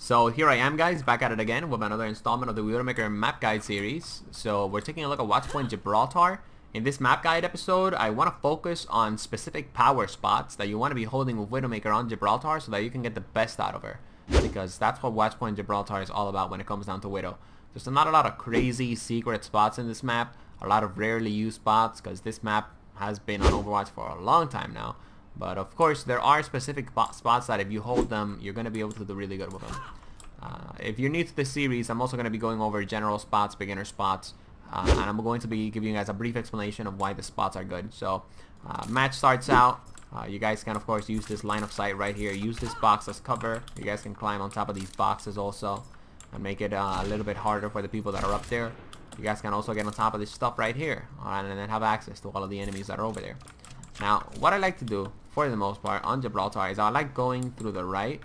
So here I am, guys, back at it again with another installment of the Widowmaker map guide series. So we're taking a look at Watchpoint Gibraltar. In this map guide episode, I want to focus on specific power spots that you want to be holding with Widowmaker on Gibraltar so that you can get the best out of her. Because that's what Watchpoint Gibraltar is all about when it comes down to Widow. There's not a lot of crazy secret spots in this map, a lot of rarely used spots, because this map has been on Overwatch for a long time now. But of course, there are specific spots that if you hold them, you're going to be able to do really good with them. If you're new to this series, I'm also going to be going over general spots, beginner spots, and I'm going to be giving you guys a brief explanation of why the spots are good. So, match starts out. You guys can, of course, use this line of sight right here. Use this box as cover. You guys can climb on top of these boxes also and make it a little bit harder for the people that are up there. You guys can also get on top of this stuff right here, and then have access to all of the enemies that are over there. Now, what I like to do, for the most part, on Gibraltar is I like going through the right,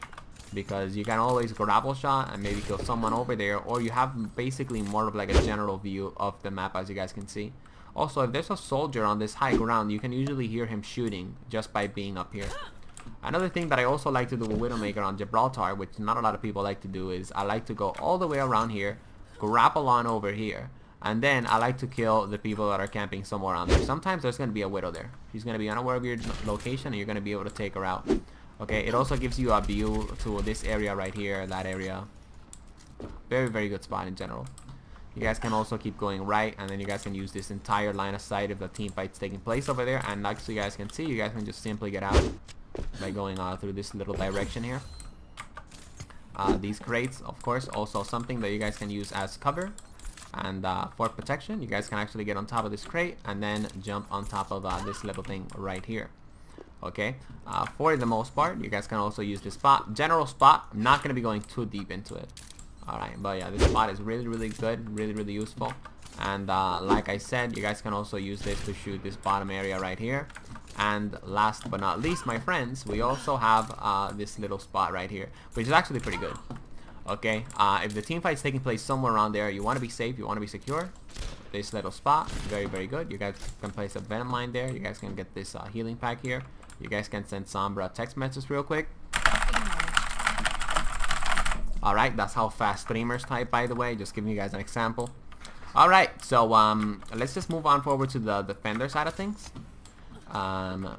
because you can always grapple shot and maybe kill someone over there, or you have basically more of like a general view of the map, as you guys can see. Also, if there's a soldier on this high ground, you can usually hear him shooting just by being up here. Another thing that I also like to do with Widowmaker on Gibraltar, which not a lot of people like to do, is I like to go all the way around here, grapple on over here, and then I like to kill the people that are camping somewhere around there. Sometimes there's going to be a Widow there. She's going to be unaware of your location, and you're going to be able to take her out. Okay, it also gives you a view to this area right here, that area. Very, very good spot in general. You guys can also keep going right, and then you guys can use this entire line of sight if the team fight's taking place over there. And like you guys can see, you guys can just simply get out by going through this little direction here. These crates, of course, also something that you guys can use as cover. And for protection, you guys can actually get on top of this crate and then jump on top of this little thing right here. Okay, for the most part, you guys can also use this spot. General spot, I'm not going to be going too deep into it. Alright, but yeah, this spot is really, really good, really, really useful. And like I said, you guys can also use this to shoot this bottom area right here. And last but not least, my friends, we also have this little spot right here, which is actually pretty good. Okay, if the team fight is taking place somewhere around there, you want to be safe, you want to be secure. This little spot, very, very good. You guys can place a venom line there. You guys can get this healing pack here. You guys can send Sombra a text message real quick. Alright, that's how fast streamers type, by the way. Just giving you guys an example. Alright, so let's just move on forward to the defender side of things.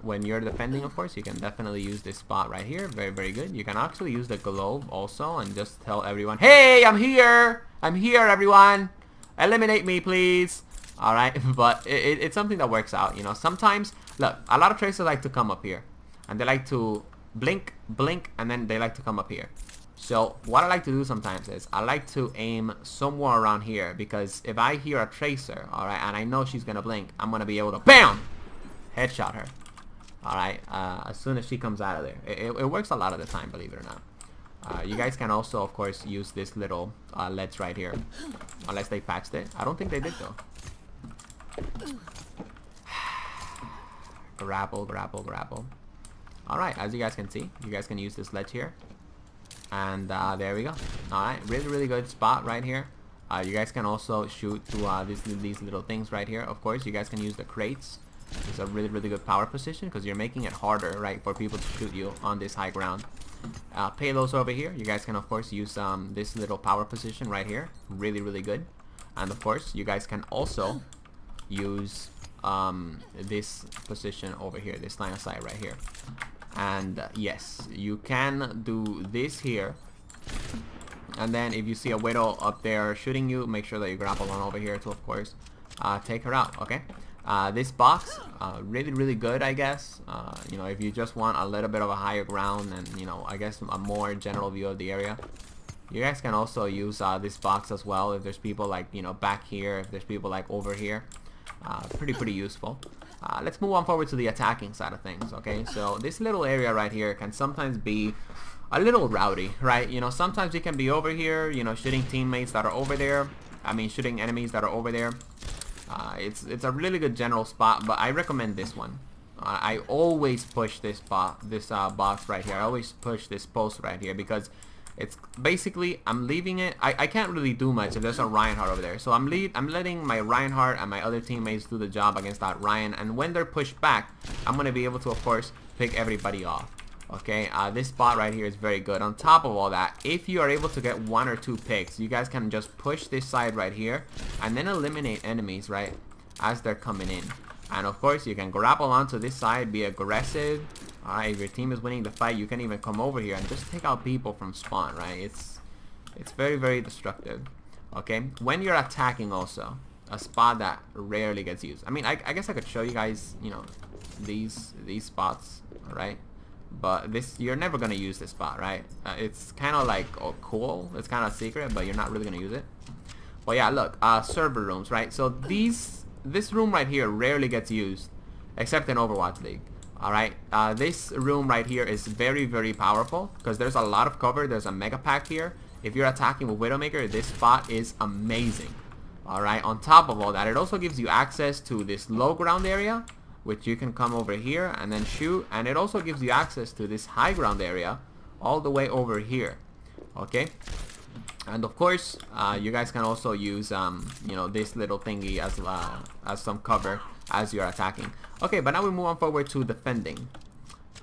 When you're defending, of course, you can definitely use this spot right here. Very, very good. You can actually use the globe also and just tell everyone, hey, I'm here! I'm here, everyone! Eliminate me, please! Alright, but it's something that works out, you know. Sometimes, look, a lot of tracers like to come up here. And they like to blink, blink, and then they like to come up here. So, what I like to do sometimes is, I like to aim somewhere around here. Because if I hear a tracer, alright, and I know she's gonna blink, I'm gonna be able to, BAM! Headshot her. Alright, as soon as she comes out of there. It works a lot of the time, believe it or not. You guys can also, of course, use this little ledge right here. Unless they patched it. I don't think they did, though. Grapple, grapple, grapple. Alright, as you guys can see, you guys can use this ledge here. And there we go. Alright, really, really good spot right here. You guys can also shoot to these little things right here. Of course, you guys can use the crates. It's a really, really good power position because you're making it harder, right, for people to shoot you on this high ground. Payloads over here. You guys can, of course, use this little power position right here. Really, really good. And, of course, you guys can also use this position over here, this line of sight right here. And yes, you can do this here. And then if you see a Widow up there shooting you, make sure that you grapple on over here to, of course, take her out, okay? This box, really, really good, I guess. You know, if you just want a little bit of a higher ground and, you know, I guess a more general view of the area. You guys can also use this box as well if there's people like, you know, back here, if there's people like over here. Pretty useful. Let's move on forward to the attacking side of things, okay? So this little area right here can sometimes be a little rowdy, right? You know, sometimes you can be over here, you know, shooting teammates that are over there. I mean, shooting enemies that are over there. It's a really good general spot, but I recommend this one. I always push this box right here. I always push this post right here because it's basically, I'm leaving it. I can't really do much if there's a Reinhardt over there. So I'm letting my Reinhardt and my other teammates do the job against that Ryan. And when they're pushed back, I'm going to be able to, of course, pick everybody off. Okay, this spot right here is very good. On top of all that, if you are able to get 1 or 2 picks, you guys can just push this side right here and then eliminate enemies, right, as they're coming in. And of course, you can grapple onto this side, be aggressive. Alright, if your team is winning the fight, you can even come over here and just take out people from spawn, right? It's very, very destructive. Okay, when you're attacking also, a spot that rarely gets used. I mean, I guess I could show you guys, you know, these spots, alright? But this, you're never gonna use this spot, right? It's kind of like cool. It's kind of secret, but you're not really gonna use it. But yeah, look, server rooms, right? So this room right here rarely gets used, except in Overwatch League. All right, this room right here is very, very powerful because there's a lot of cover. There's a mega pack here. If you're attacking with Widowmaker, this spot is amazing. All right. On top of all that, it also gives you access to this low ground area, which you can come over here and then shoot, and it also gives you access to this high ground area all the way over here. Okay, and of course you guys can also use you know, this little thingy as some cover as you're attacking. Okay, but now we move on forward to defending.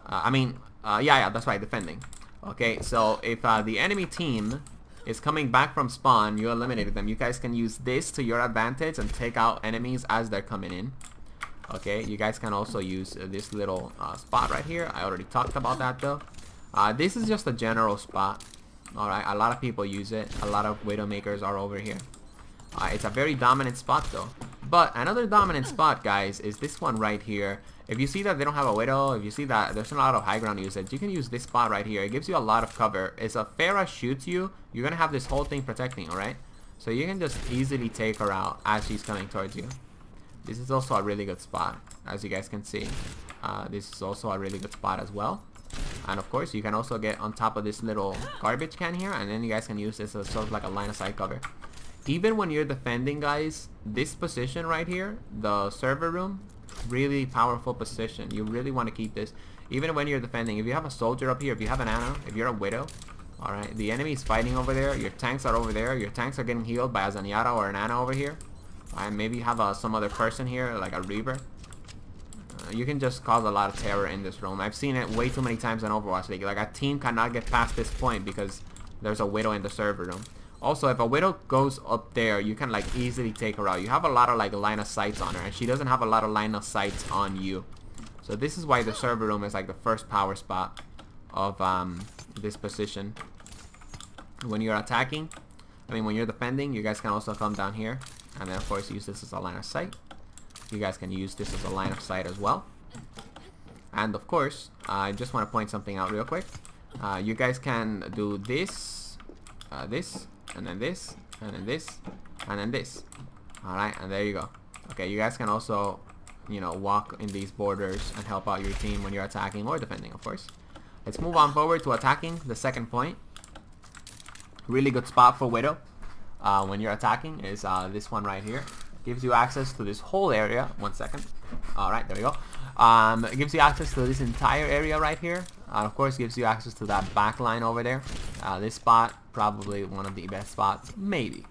Yeah, that's right, defending. Okay, so if the enemy team is coming back from spawn, you eliminated them, you guys can use this to your advantage and take out enemies as they're coming in. Okay, you guys can also use this little spot right here. I already talked about that though. This is just a general spot. Alright, a lot of people use it. A lot of Widowmakers are over here. It's a very dominant spot though. But another dominant spot, guys, is this one right here. If you see that they don't have a Widow, if you see that there's a lot of high ground usage, you can use this spot right here. It gives you a lot of cover. If a Pharah shoots you, you're going to have this whole thing protecting, alright? So you can just easily take her out as she's coming towards you. This is also a really good spot, as you guys can see. This is also a really good spot as well. And of course, you can also get on top of this little garbage can here, and then you guys can use this as sort of like a line of sight cover. Even when you're defending, guys, this position right here, the server room, really powerful position. You really want to keep this. Even when you're defending, if you have a soldier up here, if you have an Ana, if you're a Widow, alright, the enemy is fighting over there, your tanks are over there, your tanks are getting healed by a Zenyatta or an Ana over here. Alright, maybe you have some other person here, like a Reaver. You can just cause a lot of terror in this room. I've seen it way too many times in Overwatch League. Like, a team cannot get past this point because there's a Widow in the server room. Also, if a Widow goes up there, you can like easily take her out. You have a lot of like line of sights on her, and she doesn't have a lot of line of sights on you. So this is why the server room is like the first power spot of this position. When you're attacking, when you're defending, you guys can also come down here, and then of course use this as a line of sight. You guys can use this as a line of sight as well. And of course, I just want to point something out real quick. You guys can do this, this, and then this, and then this, and then this. Alright, and there you go. Okay, you guys can also, you know, walk in these borders and help out your team when you're attacking or defending, of course. Let's move on forward to attacking the second point. Really good spot for Widow when you're attacking is this one right here. Gives you access to this whole area. 1 second. Alright, there we go. It gives you access to this entire area right here. Of course, gives you access to that back line over there. This spot, probably one of the best spots. Maybe.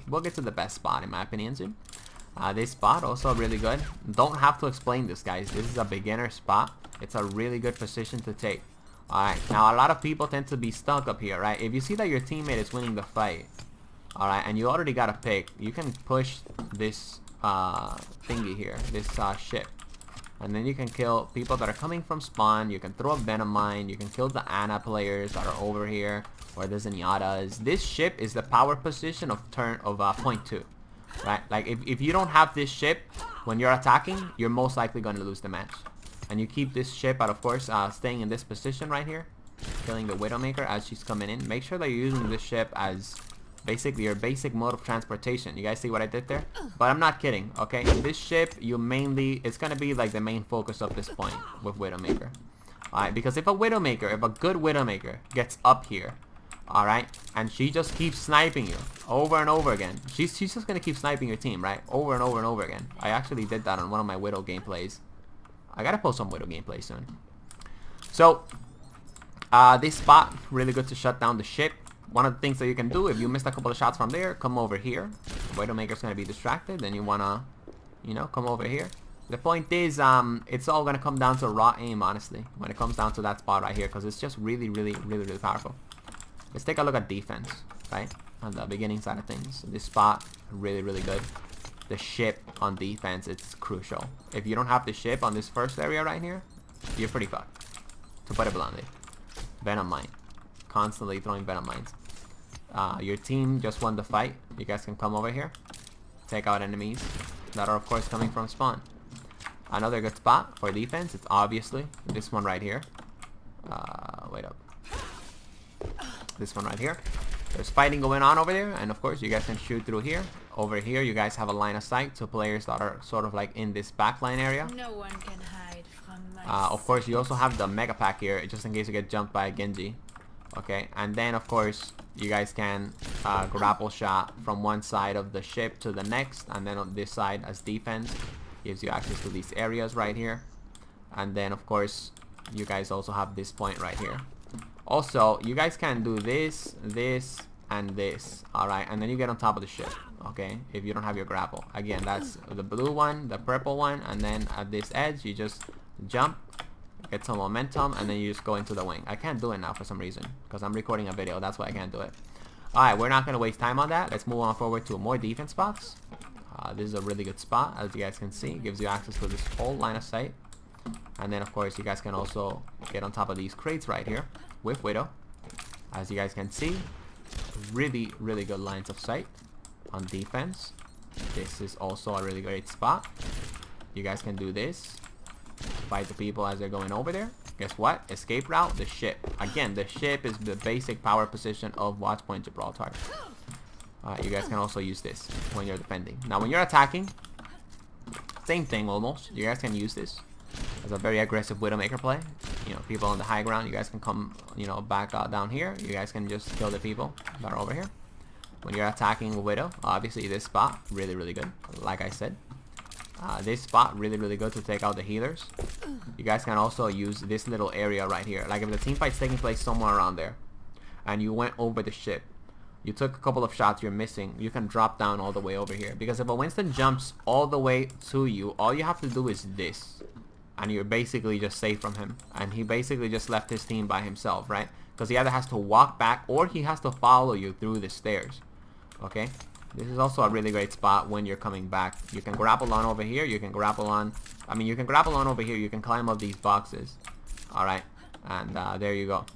We'll get to the best spot in my opinion soon. This spot, also really good. Don't have to explain this, guys. This is a beginner spot. It's a really good position to take. Alright, now a lot of people tend to be stuck up here, right? If you see that your teammate is winning the fight, alright, and you already got a pick, you can push this thingy here, this ship. And then you can kill people that are coming from spawn. You can throw a Venom Mine. You can kill the Ana players that are over here, or the Zenyatas. This ship is the power position of point 2. Right? Like, if you don't have this ship when you're attacking, you're most likely going to lose the match. And you keep this ship out, of course, staying in this position right here, killing the Widowmaker as she's coming in. Make sure that you're using this ship as basically your basic mode of transportation. You guys see what I did there? But I'm not kidding, okay? This ship, it's gonna be like the main focus of this point with Widowmaker. Alright, because if a good Widowmaker gets up here, alright, and she just keeps sniping you over and over again, she's just gonna keep sniping your team, right? Over and over and over again. I actually did that on one of my Widow gameplays. I gotta post some Widow gameplays soon. So, this spot, really good to shut down the ship. One of the things that you can do, if you missed a couple of shots from there, come over here. Widowmaker's going to be distracted, then you want to, you know, come over here. The point is, it's all gonna come down to raw aim, honestly, when it comes down to that spot right here, because it's just really, really, really, really powerful. Let's take a look at defense, right? On the beginning side of things. This spot, really, really good. The ship on defense, it's crucial. If you don't have the ship on this first area right here, you're pretty fucked, to put it bluntly. Venom mine. Constantly throwing venom mines. Your team just won the fight. You guys can come over here. Take out enemies that are, of course, coming from spawn. Another good spot for defense, it's obviously this one right here. Wait up. This one right here. There's fighting going on over there, and of course you guys can shoot through here. Over here you guys have a line of sight to players that are sort of like in this backline area. No one can hide from my of course you also have the mega pack here, just in case you get jumped by a Genji. Okay, and then of course you guys can grapple shot from one side of the ship to the next, and then on this side as defense. Gives you access to these areas right here. And then of course you guys also have this point right here. Also you guys can do this, this, and this. Alright, and then you get on top of the ship. Okay, if you don't have your grapple. Again, that's the blue one, the purple one, and then at this edge you just jump, get some momentum, and then you just go into the wing. I can't do it now for some reason because I'm recording a video. That's why I can't do it. Alright, we're not going to waste time on that. Let's move on forward to more defense spots. This is a really good spot, as you guys can see. It gives you access to this whole line of sight. And then of course you guys can also get on top of these crates right here with Widow. As you guys can see, really, really good lines of sight on defense. This is also a really great spot. You guys can do this. Fight the people as they're going over there. Guess what? Escape route, the ship. Again, the ship is the basic power position of Watchpoint Gibraltar. You guys can also use this when you're defending. Now when you're attacking, same thing almost. You guys can use this as a very aggressive Widowmaker play. You know, people on the high ground, you guys can come, you know, back down here. You guys can just kill the people that are over here. When you're attacking Widow, obviously this spot, really, really good. Like I said. This spot, really, really good to take out the healers. You guys can also use this little area right here. Like if the team fight's taking place somewhere around there, and you went over the ship, you took a couple of shots, you're missing, you can drop down all the way over here. Because if a Winston jumps all the way to you, all you have to do is this. And you're basically just safe from him. And he basically just left his team by himself, right? Because he either has to walk back or he has to follow you through the stairs. Okay? This is also a really great spot when you're coming back. You can grapple on over here, you can grapple on... you can grapple on over here, you can climb up these boxes. Alright? And there you go.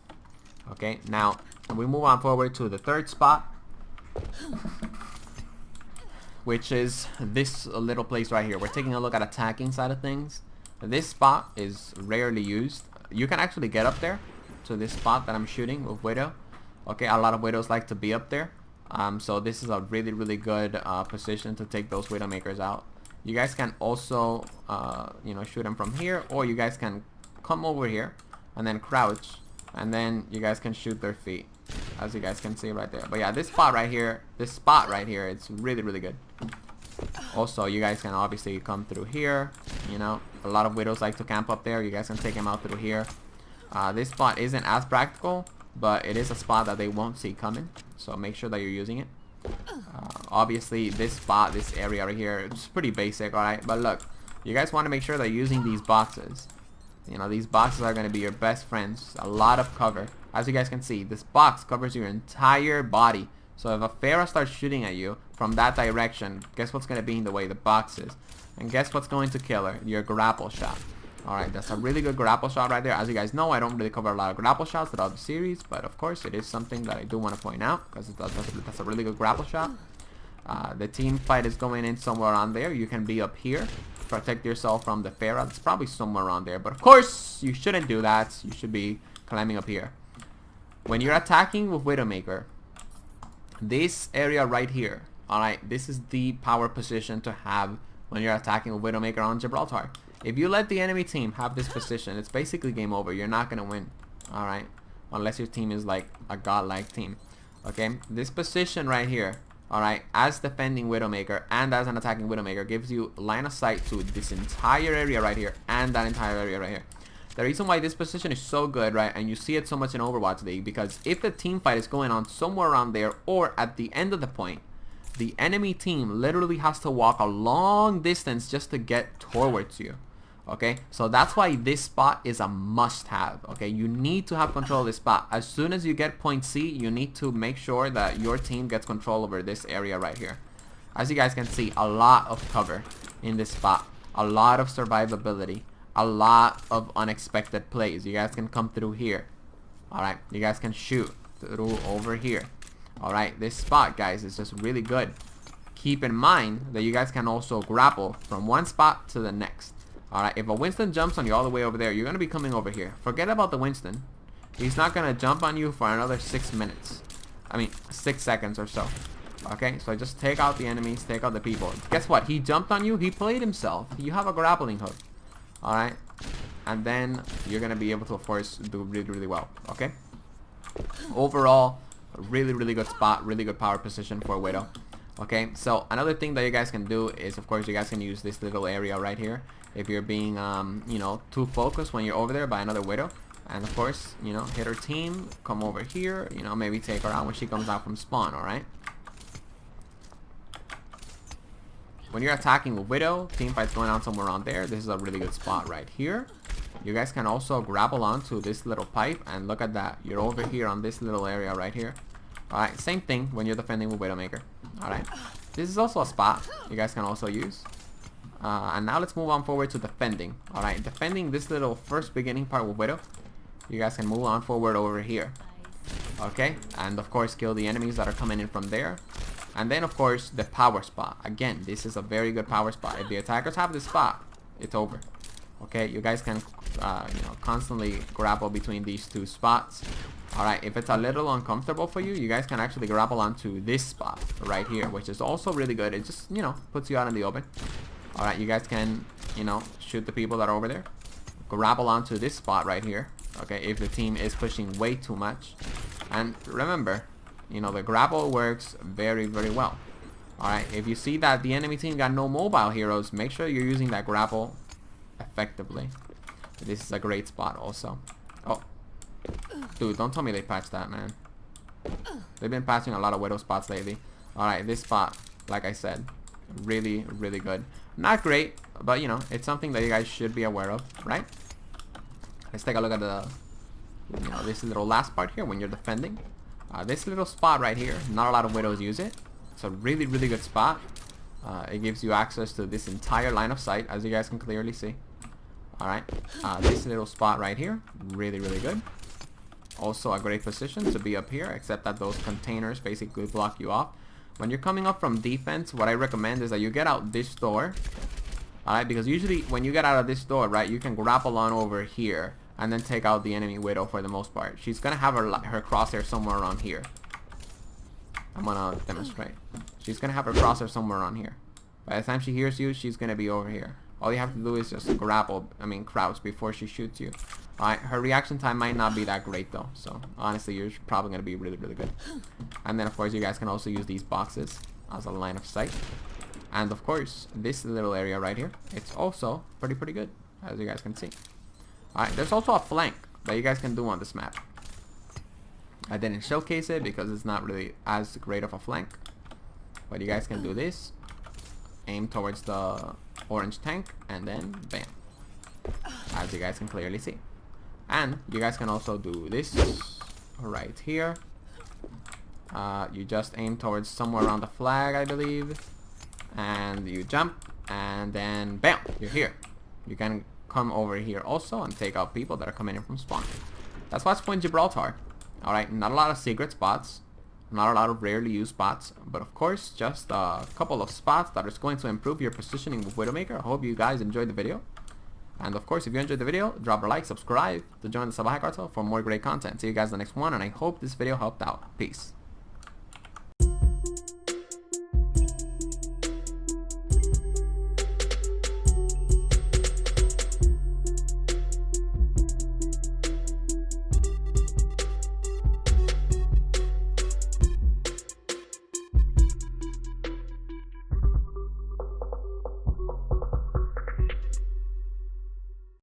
Okay, now we move on forward to the third spot, which is this little place right here. We're taking a look at attacking side of things. This spot is rarely used. You can actually get up there to this spot that I'm shooting with Widow. Okay, a lot of Widows like to be up there. So this is a really, really good position to take those Widowmakers out. You guys can also, you know, shoot them from here, or you guys can come over here and then crouch, and then you guys can shoot their feet, as you guys can see right there. But yeah, this spot right here, it's really, really good. Also, you guys can obviously come through here. You know, a lot of Widows like to camp up there. You guys can take them out through here. This spot isn't as practical, but it is a spot that they won't see coming, so make sure that you're using it. Obviously this spot, this area right here, it's pretty basic, alright? But look, you guys want to make sure that you're using these boxes. You know, these boxes are going to be your best friends. A lot of cover. As you guys can see, this box covers your entire body. So if a Pharah starts shooting at you from that direction, guess what's going to be in the way? The boxes. And guess what's going to kill her? Your grapple shot. Alright, that's a really good grapple shot right there. As you guys know, I don't really cover a lot of grapple shots throughout the series, but of course it is something that I do want to point out, because that's a really good grapple shot. The team fight is going in somewhere around there. You can be up here, protect yourself from the Pharah. It's probably somewhere around there, but of course you shouldn't do that. You should be climbing up here. When you're attacking with Widowmaker, this area right here, alright, this is the power position to have when you're attacking with Widowmaker on Gibraltar. If you let the enemy team have this position, it's basically game over. You're not going to win. Alright? Unless your team is like a godlike team. Okay? This position right here, alright, as defending Widowmaker and as an attacking Widowmaker, gives you line of sight to this entire area right here and that entire area right here. The reason why this position is so good, right, and you see it so much in Overwatch League, because if the team fight is going on somewhere around there or at the end of the point, the enemy team literally has to walk a long distance just to get towards you. Okay, so that's why this spot is a must-have. Okay, you need to have control of this spot. As soon as you get point C, you need to make sure that your team gets control over this area right here. As you guys can see, a lot of cover in this spot, a lot of survivability, a lot of unexpected plays. You guys can come through here. Alright, you guys can shoot through over here. Alright, this spot, guys, is just really good. Keep in mind that you guys can also grapple from one spot to the next. Alright, if a Winston jumps on you all the way over there, you're going to be coming over here. Forget about the Winston. He's not going to jump on you for another 6 minutes. I mean, 6 seconds or so. Okay, so just take out the enemies, take out the people. Guess what? He jumped on you. He played himself. You have a grappling hook. Alright, and then you're going to be able to, of course, do really, really well. Okay? Overall, really, really good spot. Really good power position for Widow. Okay, so another thing that you guys can do is, of course, you guys can use this little area right here. If you're being, you know, too focused when you're over there by another Widow. And, of course, you know, hit her team, come over here, you know, maybe take her out when she comes out from spawn, alright? When you're attacking with Widow, team fight's going on somewhere around there. This is a really good spot right here. You guys can also grapple onto this little pipe, and look at that. You're over here on this little area right here. Alright, same thing when you're defending with Widowmaker. Alright, this is also a spot you guys can also use. And now let's move on forward to defending. Alright, defending this little first beginning part with Widow. You guys can move on forward over here. Okay, and of course kill the enemies that are coming in from there. And then of course the power spot. Again, this is a very good power spot. If the attackers have this spot, it's over. Okay, you guys can you know, constantly grapple between these two spots. Alright, if it's a little uncomfortable for you, you guys can actually grapple onto this spot right here, which is also really good. It just, you know, puts you out in the open. Alright, you guys can, you know, shoot the people that are over there. Grapple onto this spot right here. Okay, if the team is pushing way too much. And remember, you know, the grapple works very, very well. Alright, if you see that the enemy team got no mobile heroes, make sure you're using that grapple effectively. This is a great spot also. Oh, dude, don't tell me they patched that, man. They've been patching a lot of Widow spots lately. Alright, this spot, like I said, really, really good. Not great, but you know, it's something that you guys should be aware of, right? Let's take a look at the, you know, this little last part here when you're defending. This little spot right here, not a lot of Widows use it. It's a really, really good spot. It gives you access to this entire line of sight, as you guys can clearly see. Alright, this little spot right here, really, really good. Also a great position to be up here, except that those containers basically block you off. When you're coming up from defense, what I recommend is that you get out this door. Alright, because usually when you get out of this door, right, you can grapple on over here and then take out the enemy Widow for the most part. She's gonna have her crosshair somewhere around here. I'm gonna demonstrate. She's gonna have her crosshair somewhere around here. By the time she hears you, she's gonna be over here. All you have to do is just crouch before she shoots you. Alright, her reaction time might not be that great though. So honestly, you're probably gonna be really, really good. And then of course you guys can also use these boxes as a line of sight. And of course, this little area right here, it's also pretty good, as you guys can see. Alright, there's also a flank that you guys can do on this map. I didn't showcase it because it's not really as great of a flank. But you guys can do this. Aim towards the orange tank and then bam. As you guys can clearly see. And you guys can also do this right here. You just aim towards somewhere around the flag, I believe. And you jump and then bam, you're here. You can come over here also and take out people that are coming in from spawn. That's Watchpoint Gibraltar. Alright, not a lot of secret spots, not a lot of rarely used spots, but of course just a couple of spots that is going to improve your positioning with Widowmaker. I hope you guys enjoyed the video. And of course, if you enjoyed the video, drop a like, subscribe to join the Salvajee cartel for more great content. See you guys in the next one, and I hope this video helped out. Peace.